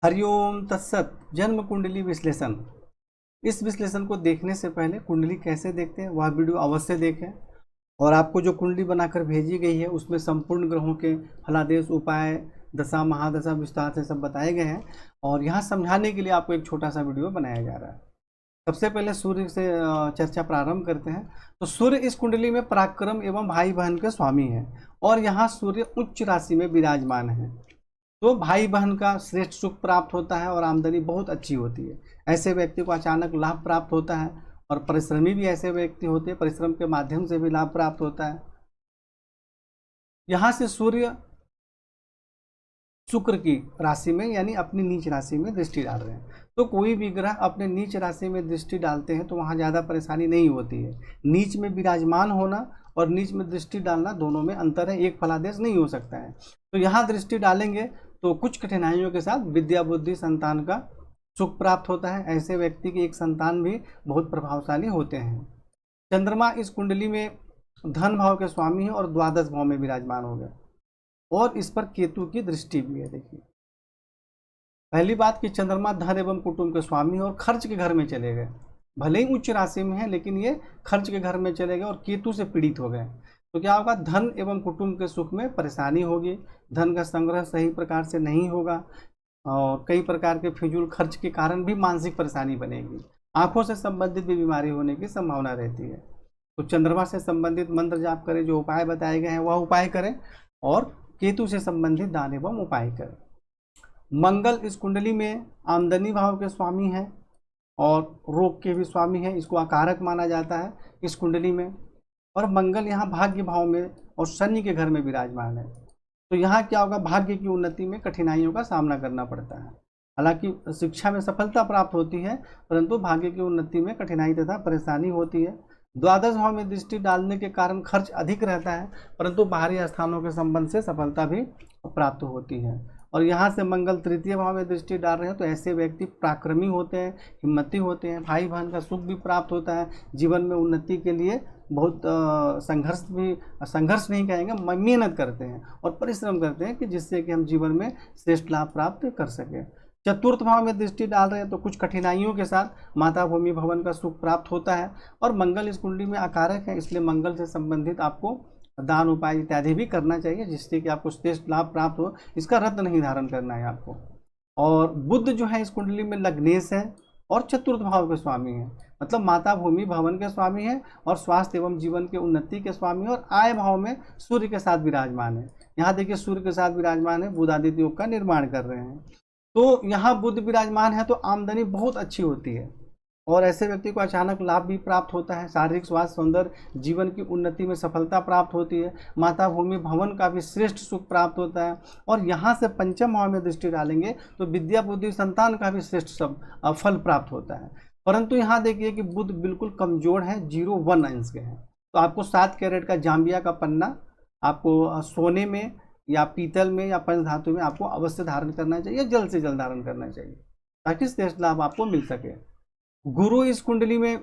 हरिओम तत्सत। जन्म कुंडली विश्लेषण। इस विश्लेषण को देखने से पहले कुंडली कैसे देखते हैं वह वीडियो अवश्य देखें। और आपको जो कुंडली बनाकर भेजी गई है उसमें संपूर्ण ग्रहों के फलादेश, उपाय, दशा, महादशा विस्तार से सब बताए गए हैं। और यहाँ समझाने के लिए आपको एक छोटा सा वीडियो बनाया जा रहा है। सबसे पहले सूर्य से चर्चा प्रारंभ करते हैं। तो सूर्य इस कुंडली में पराक्रम एवं भाई बहन के स्वामी है और यहाँ सूर्य उच्च राशि में विराजमान है। तो भाई बहन का श्रेष्ठ सुख प्राप्त होता है और आमदनी बहुत अच्छी होती है। ऐसे व्यक्ति को अचानक लाभ प्राप्त होता है और परिश्रमी भी ऐसे व्यक्ति होते हैं, परिश्रम के माध्यम से भी लाभ प्राप्त होता है। यहाँ से सूर्य शुक्र की राशि में यानी अपनी नीच राशि में दृष्टि डाल रहे हैं। तो कोई भी ग्रह अपने नीच राशि में दृष्टि डालते हैं तो वहाँ ज़्यादा परेशानी नहीं होती है। नीच में विराजमान होना और नीच में दृष्टि डालना दोनों में अंतर है, एक फलादेश नहीं हो सकता है। तो यहाँ दृष्टि डालेंगे तो कुछ कठिनाइयों के साथ विद्या बुद्धि संतान का सुख प्राप्त होता है। ऐसे व्यक्ति की एक संतान भी बहुत प्रभावशाली होते हैं। चंद्रमा इस कुंडली में धन भाव के स्वामी है और द्वादश भाव में विराजमान हो गए और इस पर केतु की दृष्टि भी है। देखिए, पहली बात कि चंद्रमा धन एवं कुटुंब के स्वामी है और खर्च के घर में चले गए। भले ही उच्च राशि में है लेकिन ये खर्च के घर में चले गए और केतु से पीड़ित हो गए। तो क्या होगा, धन एवं कुटुंब के सुख में परेशानी होगी, धन का संग्रह सही प्रकार से नहीं होगा और कई प्रकार के फिजूल खर्च के कारण भी मानसिक परेशानी बनेगी। आंखों से संबंधित भी बीमारी होने की संभावना रहती है। तो चंद्रमा से संबंधित मंत्र जाप करें, जो उपाय बताए गए हैं वह उपाय करें और केतु से संबंधित दान एवं उपाय करें। मंगल इस कुंडली में आमदनी भाव के स्वामी हैं और रोग के भी स्वामी हैं, इसको अकारक माना जाता है इस कुंडली में। और मंगल यहाँ भाग्य भाव में और शनि के घर में विराजमान है। तो यहाँ क्या होगा, भाग्य की उन्नति में कठिनाइयों का सामना करना पड़ता है। हालांकि शिक्षा में सफलता प्राप्त होती है परंतु भाग्य की उन्नति में कठिनाई तथा परेशानी होती है। द्वादश भाव में दृष्टि डालने के कारण खर्च अधिक रहता है परंतु बाहरी स्थानों के संबंध से सफलता भी प्राप्त होती है। और यहाँ से मंगल तृतीय भाव में दृष्टि डाल रहे हैं तो ऐसे व्यक्ति पराक्रमी होते हैं, हिम्मती होते हैं, भाई बहन का सुख भी प्राप्त होता है। जीवन में उन्नति के लिए बहुत संघर्ष नहीं कहेंगे, मेहनत करते हैं और परिश्रम करते हैं कि जिससे कि हम जीवन में श्रेष्ठ लाभ प्राप्त कर सकें। चतुर्थ भाव में दृष्टि डाल रहे हैं तो कुछ कठिनाइयों के साथ माता भूमि भवन का सुख प्राप्त होता है। और मंगल इस कुंडली में अकारक है, इसलिए मंगल से संबंधित आपको दान उपाय इत्यादि भी करना चाहिए जिससे कि आपको श्रेष्ठ लाभ प्राप्त हो। इसका रत्न नहीं धारण करना है आपको। और बुध जो है इस कुंडली में लग्नेश है और चतुर्थ भाव के स्वामी है, मतलब माता भूमि भवन के स्वामी है और स्वास्थ्य एवं जीवन के उन्नति के स्वामी है। और आय भाव में सूर्य के साथ विराजमान है। यहाँ देखिए, सूर्य के साथ विराजमान है, बुधादित्य योग का निर्माण कर रहे हैं। तो यहाँ बुध विराजमान है तो आमदनी बहुत अच्छी होती है और ऐसे व्यक्ति को अचानक लाभ भी प्राप्त होता है। शारीरिक स्वास्थ्य, सौंदर्य, जीवन की उन्नति में सफलता प्राप्त होती है। माता भूमि भवन का भी श्रेष्ठ सुख प्राप्त होता है। और यहाँ से पंचम भाव में दृष्टि डालेंगे तो विद्या बुद्धि संतान का भी श्रेष्ठ सब फल प्राप्त होता है। परंतु यहाँ देखिए कि बुध बिल्कुल कमजोर है, 0-1 अंश के हैं। तो आपको 7 कैरेट का जाम्बिया का पन्ना आपको सोने में या पीतल में या पंचधातु में आपको अवश्य धारण करना चाहिए, जल्द से जल्द धारण करना चाहिए ताकि श्रेष्ठ लाभ आपको मिल सके। गुरु इस कुंडली में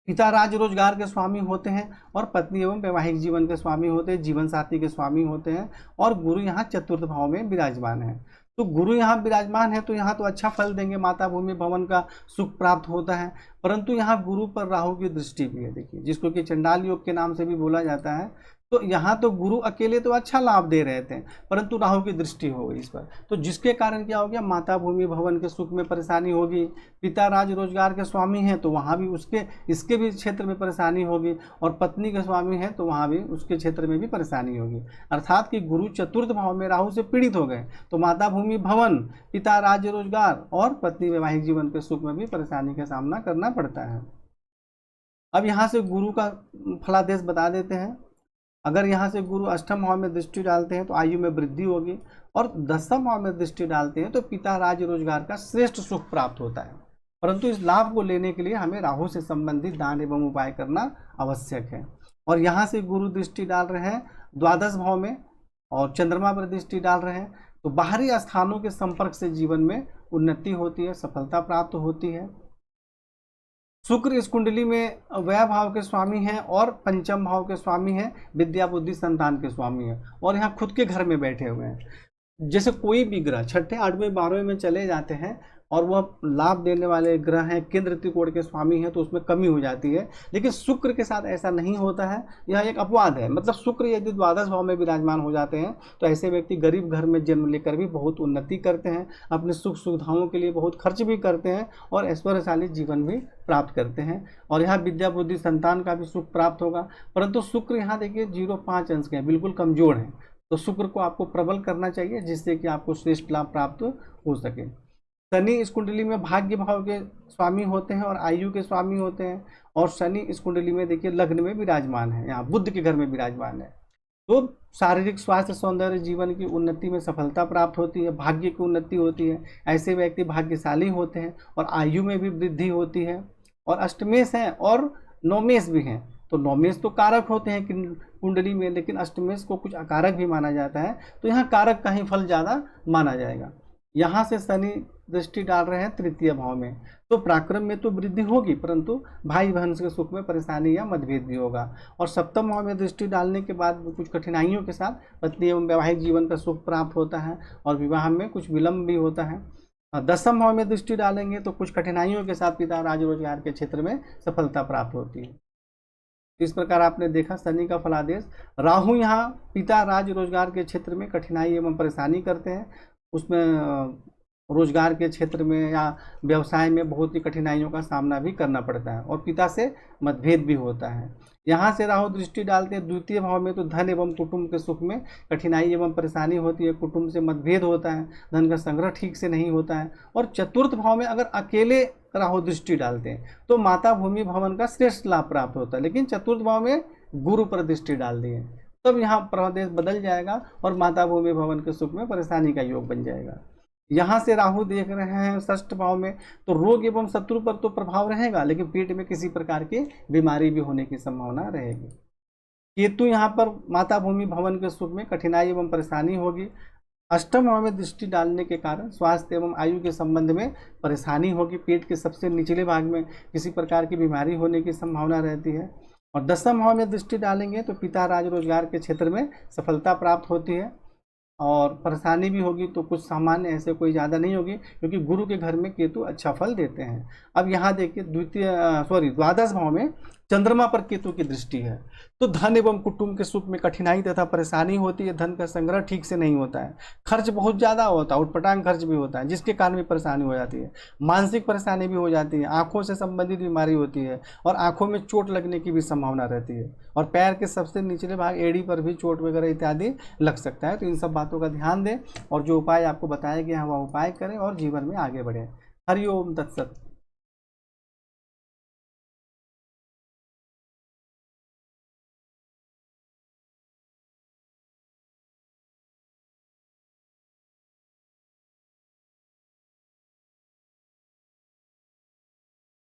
पिता राज रोजगार के स्वामी होते हैं और पत्नी एवं वैवाहिक जीवन के स्वामी होते हैं, जीवन साथी के स्वामी होते हैं। और गुरु यहाँ चतुर्थ भाव में विराजमान है। तो गुरु यहाँ विराजमान है तो यहाँ तो अच्छा फल देंगे, माता भूमि भवन का सुख प्राप्त होता है। परंतु यहाँ गुरु पर राहु की दृष्टि भी है, देखिए, जिसको कि चंडाल योग के नाम से भी बोला जाता है। तो यहाँ तो गुरु अकेले तो अच्छा लाभ दे रहे थे परंतु राहु की दृष्टि हो गई इस पर, तो जिसके कारण क्या हो गया, माता भूमि भवन के सुख में परेशानी होगी। पिता राज रोजगार के स्वामी हैं तो वहाँ भी इसके भी क्षेत्र में परेशानी होगी। और पत्नी के स्वामी हैं तो वहाँ भी उसके क्षेत्र में भी परेशानी होगी। अर्थात कि गुरु चतुर्थ भाव में राहु से पीड़ित हो गए तो माता भूमि भवन, पिता राज्य रोजगार और पत्नी वैवाहिक जीवन के सुख में भी परेशानी का सामना करना पड़ता है। अब यहाँ से गुरु का फलादेश बता देते हैं। अगर यहाँ से गुरु अष्टम भाव में दृष्टि डालते हैं तो आयु में वृद्धि होगी और दसम भाव में दृष्टि डालते हैं तो पिता राज्य रोजगार का श्रेष्ठ सुख प्राप्त होता है। परंतु इस लाभ को लेने के लिए हमें राहु से संबंधित दान एवं उपाय करना आवश्यक है। और यहाँ से गुरु दृष्टि डाल रहे हैं द्वादश भाव में और चंद्रमा पर दृष्टि डाल रहे हैं तो बाहरी स्थानों के संपर्क से जीवन में उन्नति होती है, सफलता प्राप्त होती है। शुक्र इस कुंडली में व्यय भाव के स्वामी हैं और पंचम भाव के स्वामी हैं, विद्या बुद्धि संतान के स्वामी हैं और यहाँ खुद के घर में बैठे हुए हैं। जैसे कोई भी ग्रह छठे, आठवें, 12वें में चले जाते हैं और वह लाभ देने वाले ग्रह हैं, केंद्र त्रिकोण के स्वामी हैं, तो उसमें कमी हो जाती है। लेकिन शुक्र के साथ ऐसा नहीं होता है, यह एक अपवाद है। मतलब शुक्र यदि द्वादश भाव में विराजमान हो जाते हैं तो ऐसे व्यक्ति गरीब घर में जन्म लेकर भी बहुत उन्नति करते हैं, अपने सुख सुविधाओं के लिए बहुत खर्च भी करते हैं और ऐश्वर्यशाली जीवन भी प्राप्त करते हैं। और यहाँ विद्या बुद्धि संतान का भी सुख प्राप्त होगा। परंतु शुक्र यहाँ देखिए 0.5 अंश के हैं, बिल्कुल कमजोर हैं। तो शुक्र को आपको प्रबल करना चाहिए जिससे कि आपको श्रेष्ठ लाभ प्राप्त हो सके। शनि इस कुंडली में भाग्य भाव के स्वामी होते हैं और आयु के स्वामी होते हैं। और शनि इस कुंडली में देखिए लग्न में विराजमान है, यहाँ बुध के घर में विराजमान है। तो शारीरिक स्वास्थ्य, सौंदर्य, जीवन की उन्नति में सफलता प्राप्त होती है, भाग्य की उन्नति होती है, ऐसे व्यक्ति भाग्यशाली होते हैं और आयु में भी वृद्धि होती है। और अष्टमेश हैं और नवमेश भी हैं। तो नवमेश तो कारक होते हैं कुंडली में, लेकिन अष्टमेश को कुछ अकारक भी माना जाता है, तो यहाँ कारक का ही फल ज़्यादा माना जाएगा। यहाँ से शनि दृष्टि डाल रहे हैं तृतीय भाव में, तो पराक्रम में तो वृद्धि होगी, परंतु भाई बहन के सुख में परेशानी या मतभेद भी होगा। और सप्तम भाव में दृष्टि डालने के बाद कुछ कठिनाइयों के साथ पत्नी एवं वैवाहिक जीवन का सुख प्राप्त होता है और विवाह में कुछ विलंब भी होता है। दसम भाव में दृष्टि डालेंगे तो कुछ कठिनाइयों के साथ पिता राज रोजगार के क्षेत्र में सफलता प्राप्त होती है। इस प्रकार आपने देखा शनि का फलादेश। राहु यहाँ पिता राज रोजगार के क्षेत्र में कठिनाई एवं परेशानी करते हैं, उसमें रोजगार के क्षेत्र में या व्यवसाय में बहुत ही कठिनाइयों का सामना भी करना पड़ता है और पिता से मतभेद भी होता है। यहाँ से राहु दृष्टि डालते हैं द्वितीय भाव में, तो धन एवं कुटुंब के सुख में कठिनाई एवं परेशानी होती है, कुटुंब से मतभेद होता है, धन का संग्रह ठीक से नहीं होता है। और चतुर्थ भाव में अगर अकेले राहु दृष्टि डालते हैं तो माता भूमि भवन का श्रेष्ठ लाभ प्राप्त होता है। लेकिन चतुर्थ भाव में गुरु पर दृष्टि डाल दिए तब यहाँ प्रदेश बदल जाएगा और माता भूमि भवन के सुख में परेशानी का योग बन जाएगा। यहाँ से राहु देख रहे हैं षष्ठ भाव में, तो रोग एवं शत्रु पर तो प्रभाव रहेगा, लेकिन पेट में किसी प्रकार की बीमारी भी होने की संभावना रहेगी। केतु यहाँ पर माता भूमि भवन के सुख में कठिनाई एवं परेशानी होगी। अष्टम भाव में दृष्टि डालने के कारण स्वास्थ्य एवं आयु के संबंध में परेशानी होगी, पेट के सबसे निचले भाग में किसी प्रकार की बीमारी होने की संभावना रहती है। और दसम भाव में दृष्टि डालेंगे तो पिता राज रोजगार के क्षेत्र में सफलता प्राप्त होती है और परेशानी भी होगी, तो कुछ सामान्य ऐसे कोई ज़्यादा नहीं होगी क्योंकि गुरु के घर में केतु अच्छा फल देते हैं। अब यहाँ देखिए द्वादश भाव में चंद्रमा पर केतु की दृष्टि है, तो धन एवं कुटुंब के सुख में कठिनाई तथा परेशानी होती है, धन का संग्रह ठीक से नहीं होता है, खर्च बहुत ज़्यादा होता है, उटपटांग खर्च भी होता है जिसके कारण भी परेशानी हो जाती है, मानसिक परेशानी भी हो जाती है, आँखों से संबंधित बीमारी होती है और आँखों में चोट लगने की भी संभावना रहती है और पैर के सबसे निचले भाग एड़ी पर भी चोट वगैरह इत्यादि लग सकता है। तो इन सब बातों का ध्यान दें और जो उपाय आपको बताया गया है वह उपाय करें और जीवन में आगे बढ़ें। हरि ओम तत्सत।